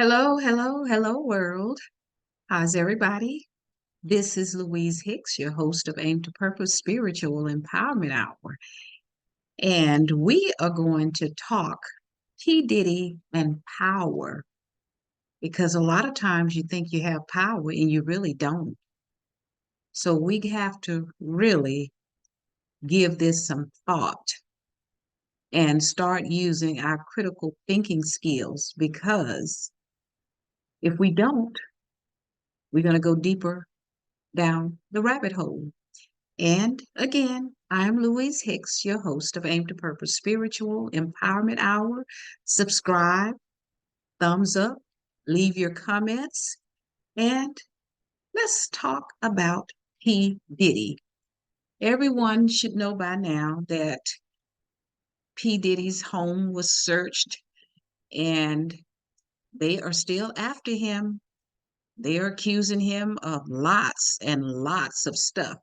Hello, hello, hello, world. How's everybody? This is Louise Hicks, your host of Aim to Purpose Spiritual Empowerment Hour. And we are going to talk P. Diddy and power because a lot of times you think you have power and you really don't. So we have to really give this some thought and start using our critical thinking skills because if we don't, we're going to go deeper down the rabbit hole. And again, I'm Louise Hicks, your host of Aim to Purpose Spiritual Empowerment Hour. Subscribe, thumbs up, leave your comments, and let's talk about P. Diddy. Everyone should know by now that P. Diddy's home was searched and they are still after him. They are accusing him of lots and lots of stuff.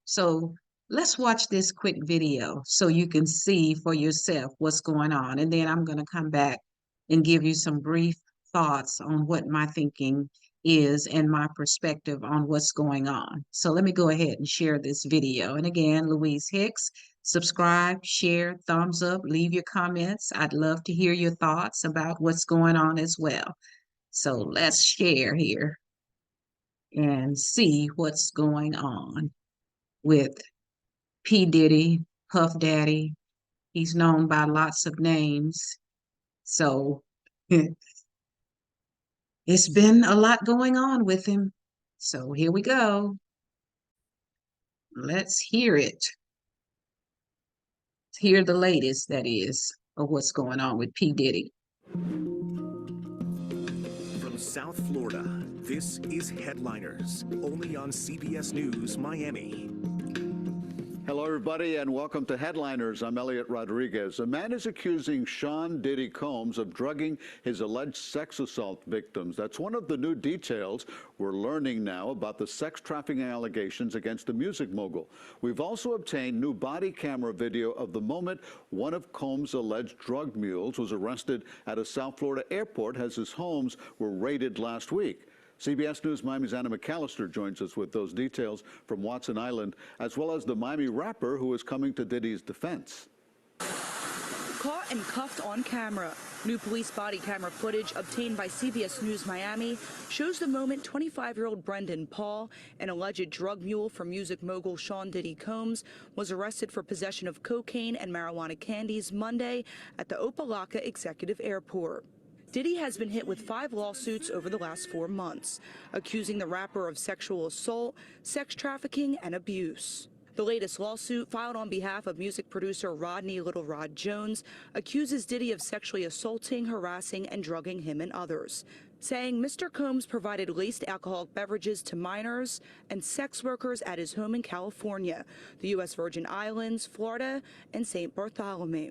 So let's watch this quick video so you can see for yourself what's going on. And then I'm going to come back and give you some brief thoughts on what my thinking is and my perspective on what's going on. So let me go ahead and share this video. And again, Louise Hicks, subscribe, share, thumbs up, leave your comments. I'd love to hear your thoughts about what's going on as well. So let's share here and see what's going on with P. Diddy, Puff Daddy. He's known by lots of names. So it's been a lot going on with him. So here we go. Let's hear it. Hear the latest, that is, of what's going on with P. Diddy. From South Florida, this is Headliners, only on CBS News Miami. Hello, everybody, and welcome to Headliners. I'm Elliot Rodriguez. A man is accusing Sean Diddy Combs of drugging his alleged sex assault victims. That's one of the new details we're learning now about the sex trafficking allegations against the music mogul. We've also obtained new body camera video of the moment one of Combs' alleged drug mules was arrested at a South Florida airport as his homes were raided last week. CBS News Miami's Anna McAllister joins us with those details from Watson Island, as well as the Miami rapper who is coming to Diddy's defense. Caught and cuffed on camera. New police body camera footage obtained by CBS News Miami shows the moment 25-year-old Brendan Paul, an alleged drug mule for music mogul Sean Diddy Combs, was arrested for possession of cocaine and marijuana candies Monday at the Opa-locka Executive Airport. Diddy has been hit with 5 lawsuits over the last 4 months, accusing the rapper of sexual assault, sex trafficking, and abuse. The latest lawsuit, filed on behalf of music producer Rodney Little Rod Jones, accuses Diddy of sexually assaulting, harassing, and drugging him and others, saying Mr. Combs provided laced alcoholic beverages to minors and sex workers at his home in California, the U.S. Virgin Islands, Florida, and St. Bartholomew.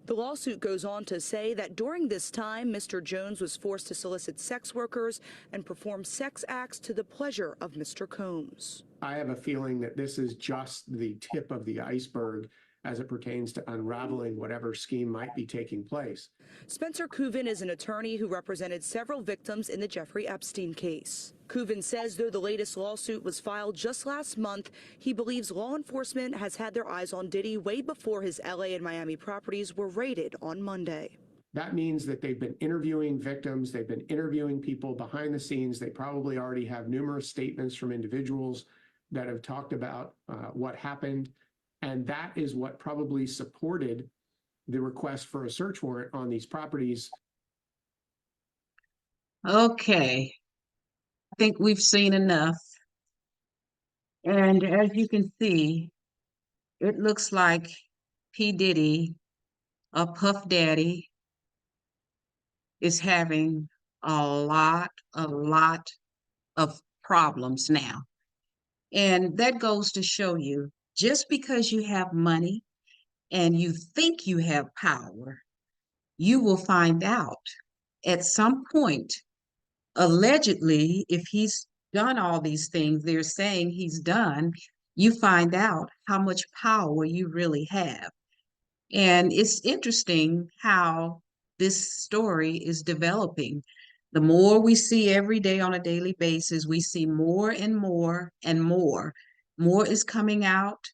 The lawsuit goes on to say that during this time, Mr. Jones was forced to solicit sex workers and perform sex acts to the pleasure of Mr. Combs. I have a feeling that this is just the tip of the iceberg as it pertains to unraveling whatever scheme might be taking place. Spencer Kuvin is an attorney who represented several victims in the Jeffrey Epstein case. Kuvin says though the latest lawsuit was filed just last month, he believes law enforcement has had their eyes on Diddy way before his LA and Miami properties were raided on Monday. That means that they've been interviewing victims, they've been interviewing people behind the scenes. They probably already have numerous statements from individuals that have talked about what happened. And that is what probably supported the request for a search warrant on these properties. Okay, I think we've seen enough. And as you can see, it looks like P. Diddy, a Puff Daddy, is having a lot of problems now. And that goes to show you just because you have money and you think you have power, you will find out at some point, allegedly, if he's done all these things they're saying he's done, you find out how much power you really have. And it's interesting how this story is developing. The more we see every day on a daily basis, we see more and more and more. More is coming out.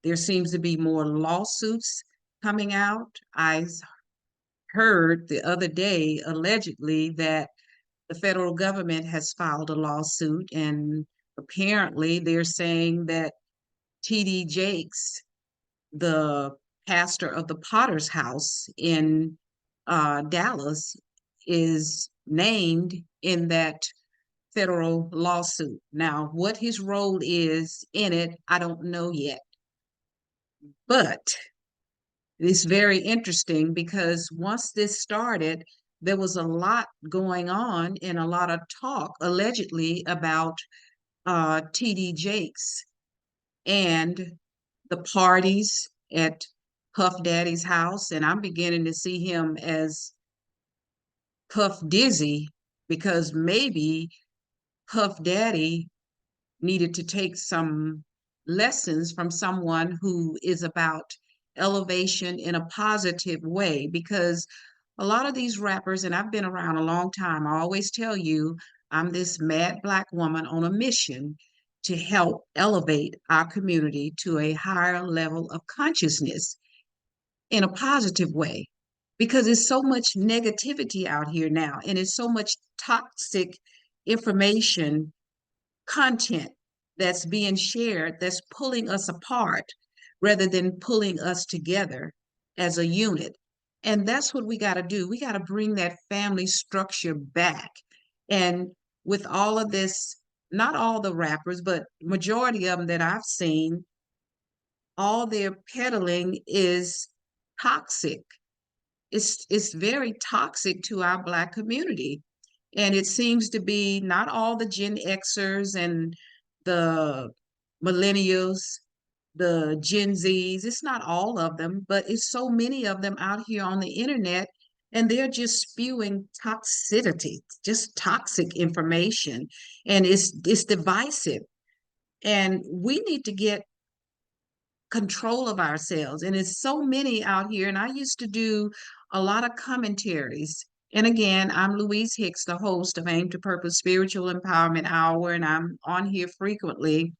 There seems to be more lawsuits coming out. I heard the other day, allegedly, that the federal government has filed a lawsuit, and apparently they're saying that TD Jakes, the pastor of the Potter's House in Dallas, is named in that federal lawsuit. Now, what his role is in it, I don't know yet. But it's very interesting because once this started, there was a lot going on and a lot of talk allegedly about TD Jakes and the parties at Puff Daddy's house. And I'm beginning to see him as Puff Dizzy because maybe Puff Daddy needed to take some lessons from someone who is about elevation in a positive way. Because a lot of these rappers, and I've been around a long time, I always tell you, I'm this mad Black woman on a mission to help elevate our community to a higher level of consciousness in a positive way. Because there's so much negativity out here now, and it's so much toxic information content that's being shared that's pulling us apart rather than pulling us together as a unit. And that's what we got to do. We got to bring that family structure back. And with all of this, not all the rappers, but majority of them that I've seen, all they're peddling is toxic. It's very toxic to our Black community. And it seems to be not all the Gen Xers and the millennials, the Gen Zs, it's not all of them, but it's so many of them out here on the internet, and they're just spewing toxicity, just toxic information, and it's divisive. And we need to get control of ourselves. And it's so many out here. And I used to do a lot of commentaries. And again, I'm Louise Hicks, the host of Aim to Purpose Spiritual Empowerment Hour, and I'm on here frequently.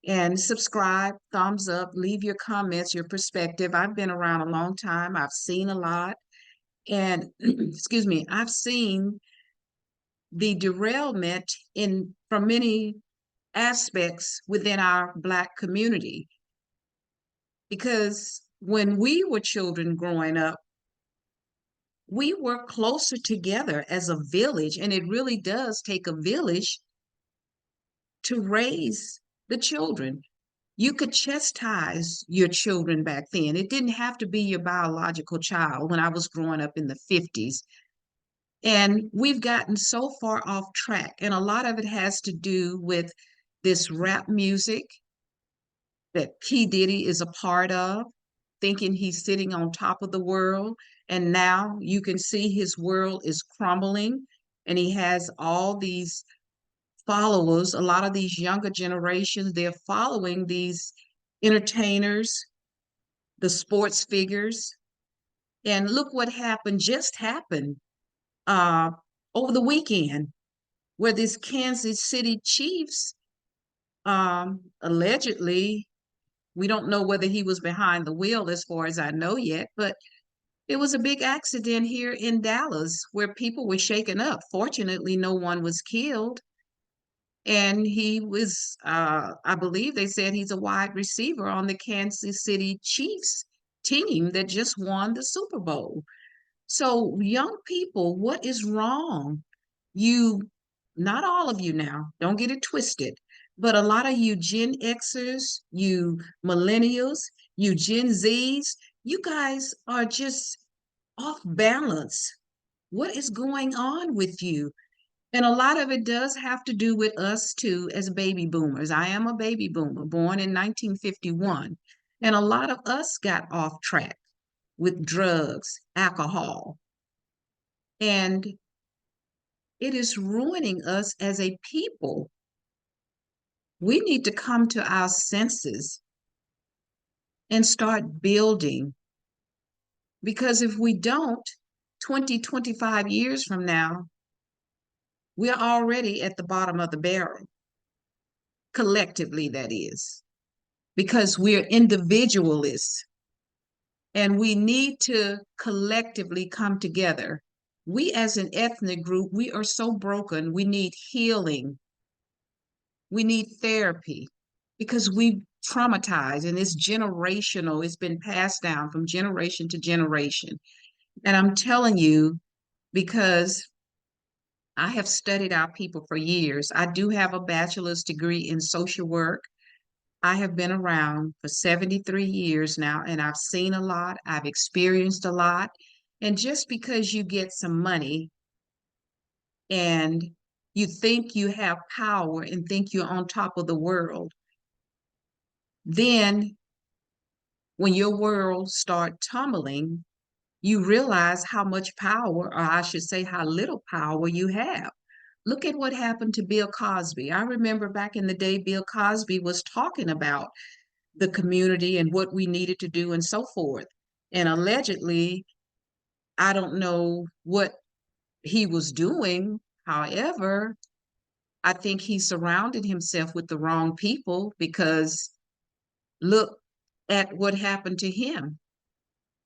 And subscribe, thumbs up, leave your comments, your perspective. I've been around a long time. I've seen a lot. And excuse me, I've seen the derailment in from many aspects within our Black community. Because when we were children growing up, we were closer together as a village, and it really does take a village to raise the children. You could chastise your children back then. It didn't have to be your biological child when I was growing up in the 50s. And we've gotten so far off track, and a lot of it has to do with this rap music that Diddy is a part of, thinking he's sitting on top of the world. And now you can see his world is crumbling, and he has all these followers. A lot of these younger generations, they're following these entertainers, the sports figures. And look what happened, just happened uh, over the weekend, where this Kansas City Chiefs allegedly, we don't know whether he was behind the wheel as far as I know yet, but it was a big accident here in Dallas where people were shaken up. Fortunately, no one was killed. And he was, I believe they said he's a wide receiver on the Kansas City Chiefs team that just won the Super Bowl. So, young people, what is wrong? You, not all of you now, don't get it twisted, but a lot of you Gen Xers, you millennials, you Gen Zs, you guys are just off balance. What is going on with you? And a lot of it does have to do with us too as baby boomers. I am a baby boomer, born in 1951. And a lot of us got off track with drugs, alcohol, and it is ruining us as a people. We need to come to our senses and start building. Because if we don't, 20, 25 years from now, We're already at the bottom of the barrel, collectively, that is, because we're individualists and we need to collectively come together. We as an ethnic group, we are so broken. We need healing. We need therapy because we traumatized and it's generational. It's been passed down from generation to generation. And I'm telling you, because I have studied our people for years. I do have a bachelor's degree in social work. I have been around for 73 years now, and I've seen a lot. I've experienced a lot. And just because you get some money and you think you have power and think you're on top of the world, then when your world start tumbling, you realize how much power, or I should say, how little power you have. Look at what happened to Bill Cosby. I remember back in the day, Bill Cosby was talking about the community and what we needed to do and so forth. And allegedly, I don't know what he was doing. However, I think he surrounded himself with the wrong people because look at what happened to him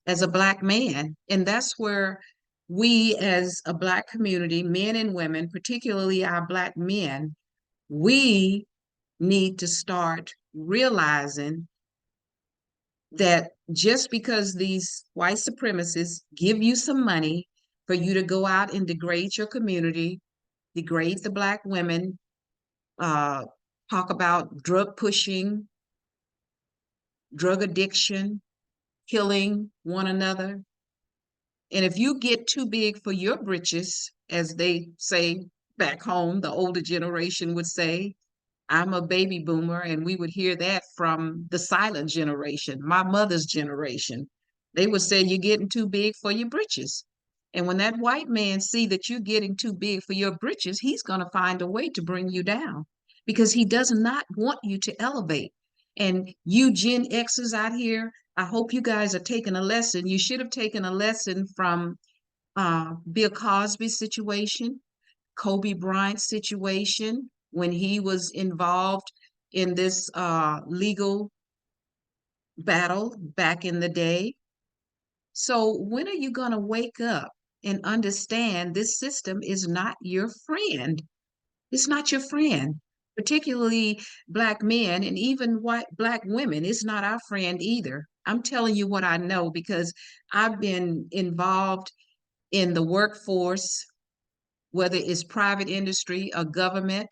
as a Black man. And that's where we, as a Black community, men and women, particularly our Black men, we need to start realizing that just because these white supremacists give you some money for you to go out and degrade your community, degrade the Black women, uh, talk about drug pushing, drug addiction, killing one another. And if you get too big for your britches, as they say back home, the older generation would say, I'm a baby boomer, and we would hear that from the silent generation, my mother's generation. They would say, you're getting too big for your britches. And when that white man see that you're getting too big for your britches, he's going to find a way to bring you down because he does not want you to elevate. And you Gen Xers out here, I hope you guys are taking a lesson. You should have taken a lesson from Bill Cosby's situation, Kobe Bryant's situation when he was involved in this legal battle back in the day. So when are you going to wake up and understand this system is not your friend? It's not your friend, particularly Black men and even white Black women. It's not our friend either. I'm telling you what I know because I've been involved in the workforce, whether it's private industry or government.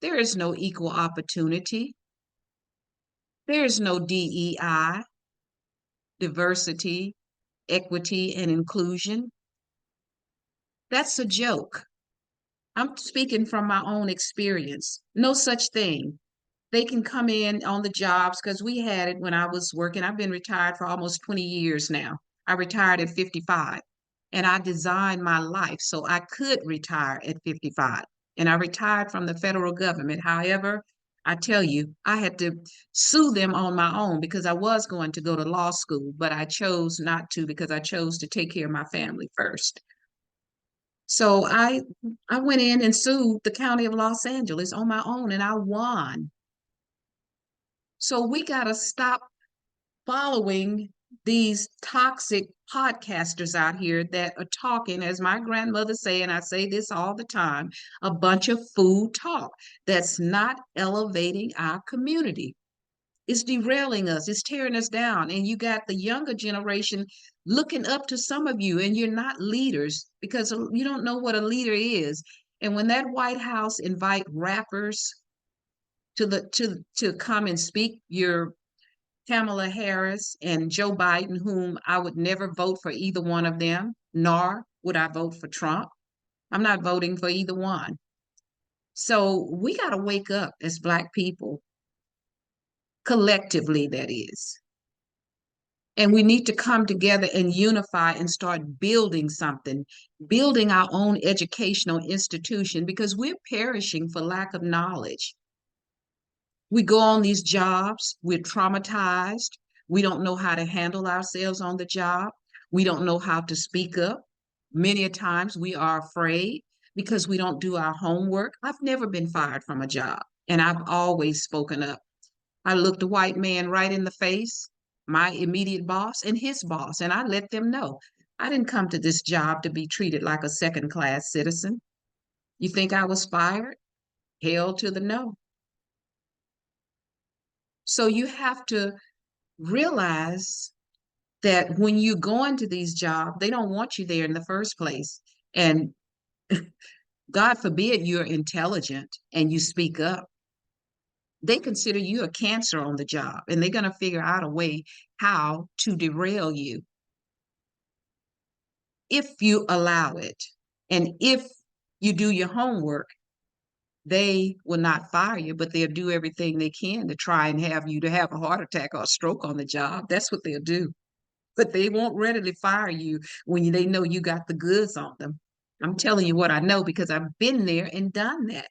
There is no equal opportunity. There is no DEI, diversity, equity, and inclusion. That's a joke. I'm speaking from my own experience. No such thing. They can come in on the jobs because we had it when I was working. I've been retired for almost 20 years now. I retired at 55 and I designed my life so I could retire at 55. And I retired from the federal government. However, I tell you, I had to sue them on my own because I was going to go to law school, but I chose not to because I chose to take care of my family first. So I went in and sued the county of Los Angeles on my own and I won. So we got to stop following these toxic podcasters out here that are talking, as my grandmother say, and I say this all the time, a bunch of food talk that's not elevating our community. It's derailing us, it's tearing us down. And you got the younger generation looking up to some of you, and you're not leaders because you don't know what a leader is. And when that White House invite rappers to come and speak, you're Kamala Harris and Joe Biden, whom I would never vote for either one of them, nor would I vote for Trump. I'm not voting for either one. So we got to wake up as Black people, collectively, that is. And we need to come together and unify and start building something, building our own educational institution because we're perishing for lack of knowledge. We go on these jobs, we're traumatized. We don't know how to handle ourselves on the job. We don't know how to speak up. Many a times we are afraid because we don't do our homework. I've never been fired from a job, and I've always spoken up. I looked a white man right in the face, my immediate boss and his boss, and I let them know I didn't come to this job to be treated like a second class citizen. You think I was fired? Hell to the no. So you have to realize that when you go into these jobs, they don't want you there in the first place. And God forbid you're intelligent and you speak up. They consider you a cancer on the job, and they're going to figure out a way how to derail you if you allow it. And if you do your homework, they will not fire you, but they'll do everything they can to try and have you to have a heart attack or a stroke on the job. That's what they'll do. But they won't readily fire you when they know you got the goods on them. I'm telling you what I know because I've been there and done that.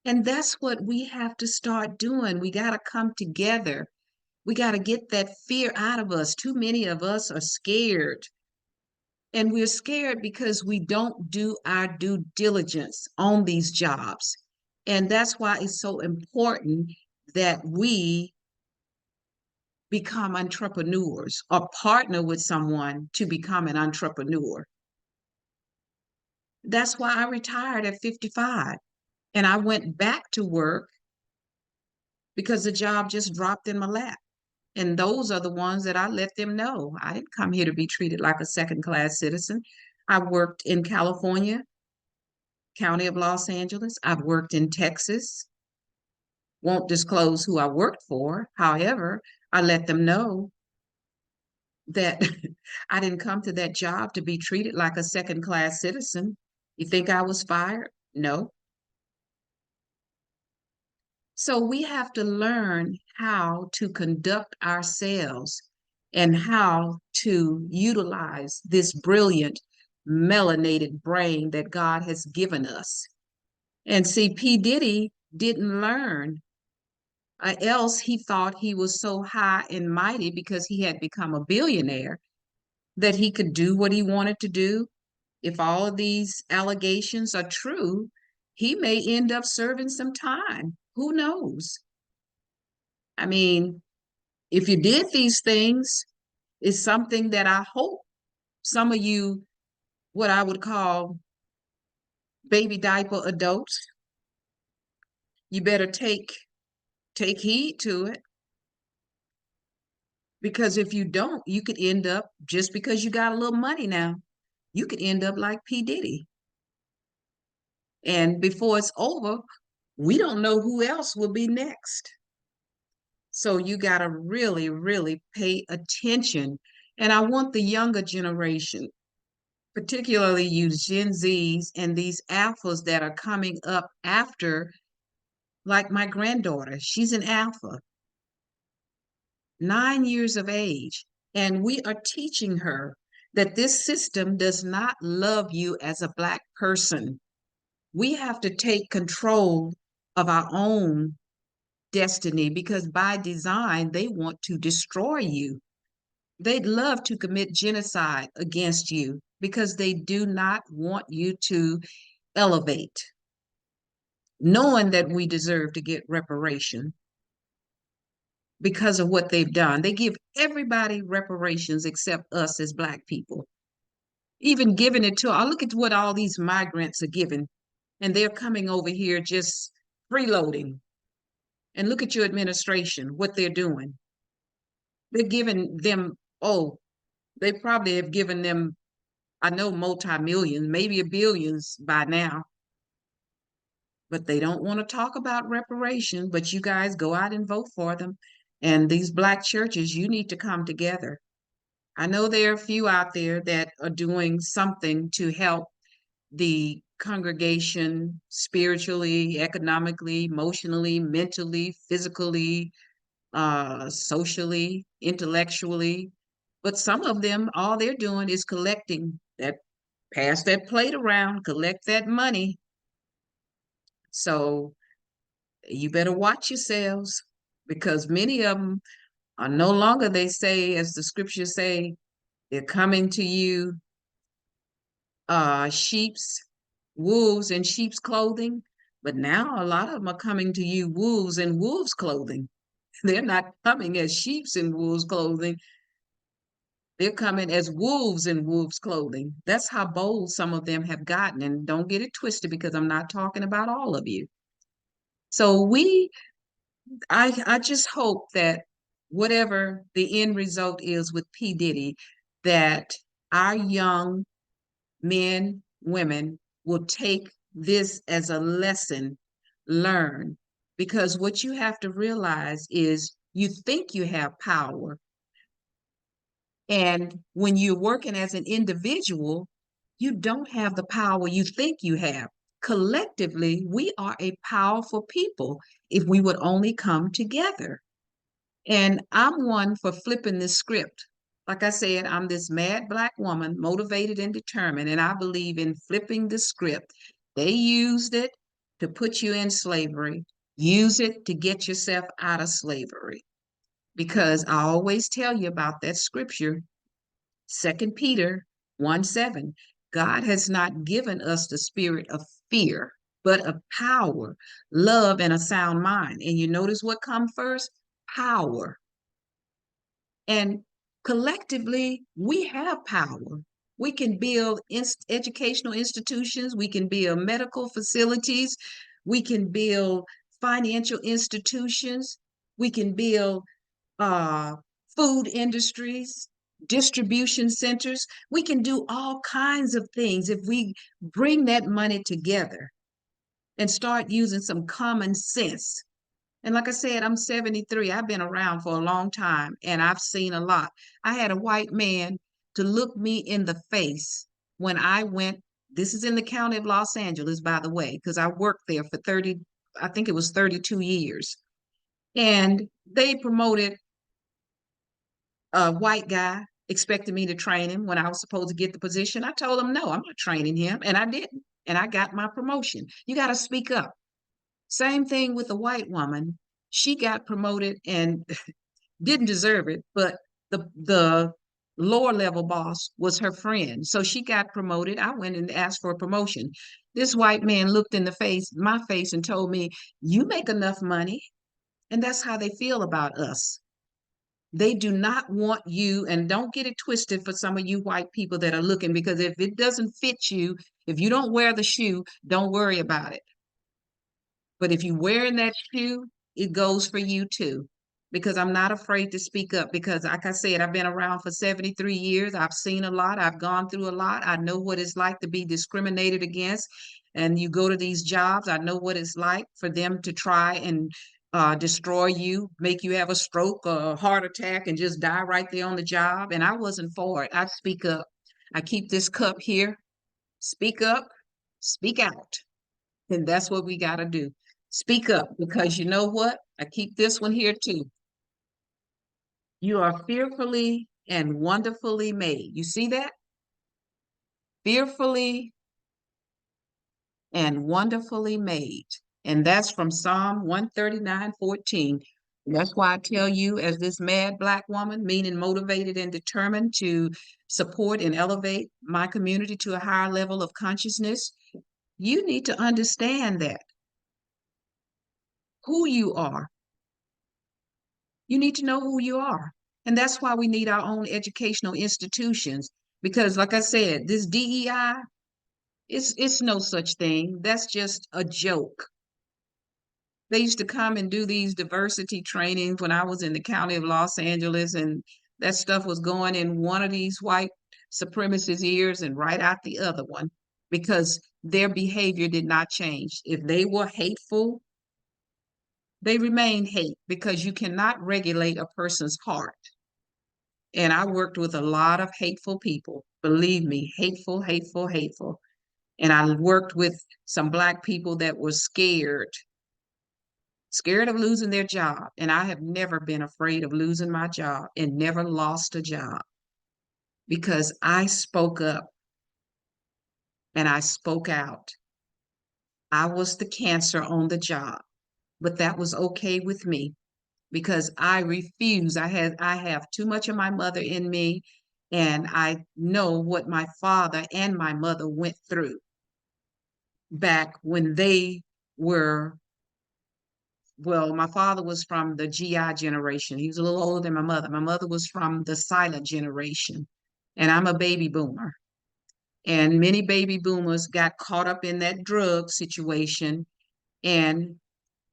And that's what we have to start doing. We got to come together. We got to get that fear out of us. Too many of us are scared. And we're scared because we don't do our due diligence on these jobs. And that's why it's so important that we become entrepreneurs or partner with someone to become an entrepreneur. That's why I retired at 55 and I went back to work because the job just dropped in my lap. And those are the ones that I let them know. I didn't come here to be treated like a second class citizen. I worked in California, County of Los Angeles. I've worked in Texas. Won't disclose who I worked for. However, I let them know that I didn't come to that job to be treated like a second class citizen. You think I was fired? No. So we have to learn how to conduct ourselves and how to utilize this brilliant melanated brain that God has given us. And see, P. Diddy didn't learn, else he thought he was so high and mighty because he had become a billionaire that he could do what he wanted to do. If all of these allegations are true, he may end up serving some time. Who knows? I mean, if you did these things, it's something that I hope some of you, what I would call baby diaper adults, you better take heed to it. Because if you don't, you could end up, just because you got a little money now, you could end up like P. Diddy. And before it's over, we don't know who else will be next. So you got to really, really pay attention. And I want the younger generation, particularly you Gen Zs and these alphas that are coming up after, like my granddaughter, she's an alpha, 9 years of age. And we are teaching her that this system does not love you as a Black person. We have to take control of our own destiny because by design, they want to destroy you. They'd love to commit genocide against you because they do not want you to elevate, knowing that we deserve to get reparation because of what they've done. They give everybody reparations except us as Black people. Even giving it to, I look at what all these migrants are given, and they're coming over here just freeloading. And look at your administration, what they're doing. They're giving them, oh, they probably have given them, I know, multi-millions, maybe a billions by now. But they don't want to talk about reparation, but you guys go out and vote for them. And these Black churches, you need to come together. I know there are a few out there that are doing something to help the congregation spiritually, economically, emotionally, mentally, physically, socially, intellectually. But some of them, all they're doing is collecting that, pass that plate around, collect that money. So you better watch yourselves because many of them are no longer, they say, as the scriptures say, they're coming to you sheeps wolves in sheep's clothing, but now a lot of them are coming to you wolves in wolves' clothing. They're not coming as sheep's in wolves' clothing. They're coming as wolves in wolves' clothing. That's how bold some of them have gotten. And don't get it twisted because I'm not talking about all of you. So I just hope that whatever the end result is with P. Diddy, that our young men, women will take this as a lesson learned. Because what you have to realize is you think you have power. And when you're working as an individual, you don't have the power you think you have. Collectively, we are a powerful people if we would only come together. And I'm one for flipping this script. Like I said, I'm this mad Black woman, motivated and determined, and I believe in flipping the script. They used it to put you in slavery, use it to get yourself out of slavery. Because I always tell you about that scripture, 2 Peter 1:7. God has not given us the spirit of fear, but of power, love, and a sound mind. And you notice what comes first? Power. And collectively, we have power. We can build educational institutions, we can build medical facilities, we can build financial institutions, we can build uh, food industries, distribution centers. We can do all kinds of things if we bring that money together and start using some common sense. And like I said, I'm 73. I've been around for a long time and I've seen a lot. I had a white man to look me in the face when I went. This is in the county of Los Angeles, by the way, because I worked there for 30, I think it was 32 years. And they promoted a white guy, expected me to train him when I was supposed to get the position. I told him, no, I'm not training him. And I didn't. And I got my promotion. You got to speak up. Same thing with the white woman. She got promoted and didn't deserve it, but the lower level boss was her friend. So she got promoted. I went and asked for a promotion. This white man looked in the face, my face, and told me, you make enough money. And that's how they feel about us. They do not want you, and don't get it twisted for some of you white people that are looking, because if it doesn't fit you, if you don't wear the shoe, don't worry about it. But if you're wearing that shoe, it goes for you too. Because I'm not afraid to speak up. Because, like I said, I've been around for 73 years. I've seen a lot. I've gone through a lot. I know what it's like to be discriminated against. And you go to these jobs, I know what it's like for them to try and destroy you, make you have a stroke or a heart attack and just die right there on the job. And I wasn't for it. I speak up. I keep this cup here. Speak up, speak out. And that's what we got to do. Speak up, because you know what? I keep this one here too. You are fearfully and wonderfully made. You see that? Fearfully and wonderfully made. And that's from Psalm 139:14. And that's why I tell you, as this mad Black woman, meaning motivated and determined to support and elevate my community to a higher level of consciousness, you need to understand that who you are. You need to know who you are. And that's why we need our own educational institutions. Because, like I said, this DEI, it's no such thing. That's just a joke. They used to come and do these diversity trainings when I was in the county of Los Angeles, and that stuff was going in one of these white supremacists' ears and right out the other one, because their behavior did not change. If they were hateful, they remain hate, because you cannot regulate a person's heart. And I worked with a lot of hateful people. Believe me, hateful, hateful, hateful. And I worked with some Black people that were scared of losing their job. And I have never been afraid of losing my job and never lost a job, because I spoke up and I spoke out. I was the cancer on the job, but that was okay with me, because I refuse. I have too much of my mother in me, and I know what my father and my mother went through. back when they were, well, my father was from the GI generation. He was a little older than my mother. My mother was from the silent generation, and I'm a baby boomer. And many baby boomers got caught up in that drug situation, and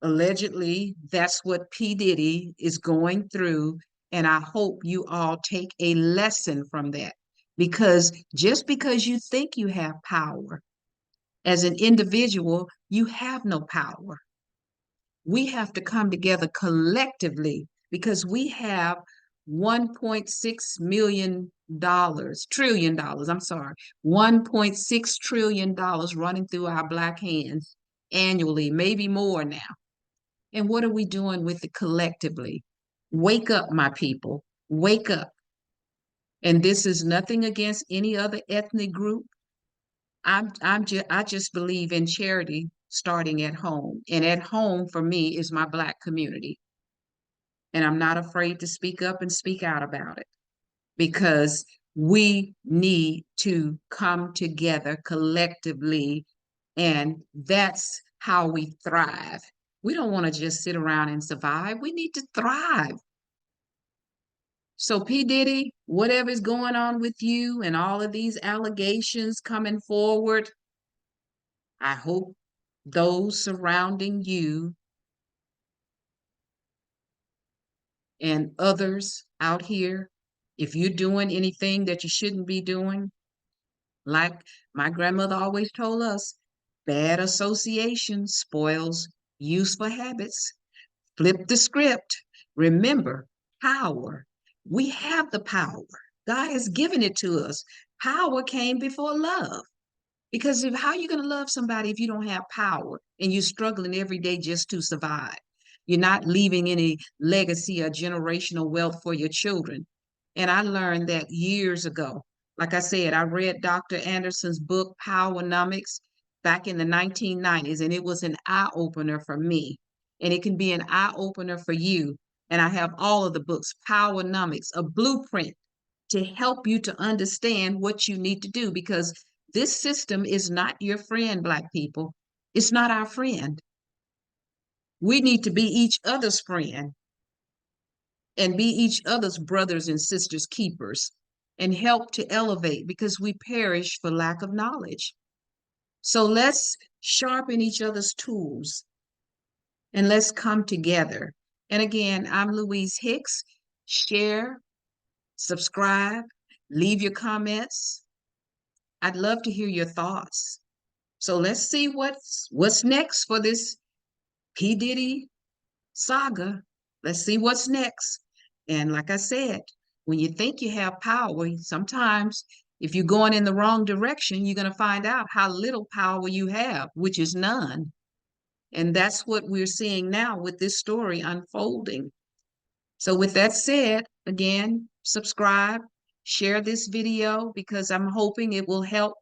allegedly that's what P. Diddy is going through. And I hope you all take a lesson from that, because just because you think you have power as an individual, you have no power. We have to come together collectively because we have trillion dollars, I'm sorry, $1.6 trillion running through our black hands annually, maybe more now. And what are we doing with it collectively? Wake up, my people, wake up. And this is nothing against any other ethnic group. I just believe in charity starting at home. And at home for me is my black community. And I'm not afraid to speak up and speak out about it, because we need to come together collectively, and that's how we thrive. We don't want to just sit around and survive. We need to thrive. So, P. Diddy, whatever is going on with you and all of these allegations coming forward, I hope those surrounding you and others out here, if you're doing anything that you shouldn't be doing, like my grandmother always told us, bad association spoils useful habits. Flip the script. Remember, power. We have the power. God has given it to us. Power came before love. Because how are you going to love somebody if you don't have power and you're struggling every day just to survive? You're not leaving any legacy or generational wealth for your children. And I learned that years ago. Like I said, I read Dr. Anderson's book, Powernomics, back in the 1990s, and it was an eye opener for me. And it can be an eye opener for you. And I have all of the books, Powernomics, a blueprint to help you to understand what you need to do, because this system is not your friend, Black people. It's not our friend. We need to be each other's friend and be each other's brothers and sisters keepers and help to elevate, because we perish for lack of knowledge. So let's sharpen each other's tools and let's come together. And again, I'm Louise Hicks. Share, subscribe, leave your comments. I'd love to hear your thoughts. So let's see what's next for this P. Diddy saga. Let's see what's next. And like I said, when you think you have power, sometimes if you're going in the wrong direction, you're going to find out how little power you have, which is none. And that's what we're seeing now with this story unfolding. So with that said, again, subscribe, share this video, because I'm hoping it will help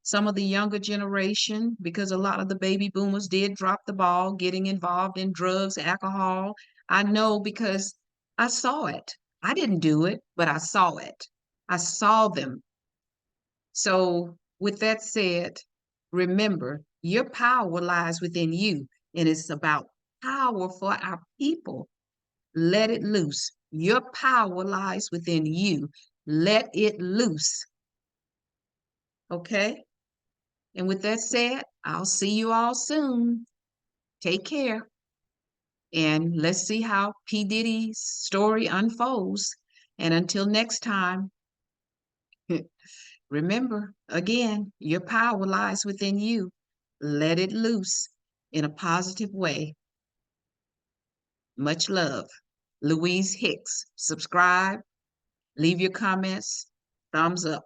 some of the younger generation, because a lot of the baby boomers did drop the ball getting involved in drugs, alcohol. I know because I saw it. I didn't do it, but I saw it. I saw them. So with that said, remember, your power lies within you, and it's about power for our people. Let it loose. Your power lies within you. Let it loose. Okay? And with that said, I'll see you all soon. Take care. And let's see how P. Diddy's story unfolds. And until next time, remember, again, your power lies within you. Let it loose in a positive way. Much love. Louise Hicks. Subscribe, leave your comments, thumbs up.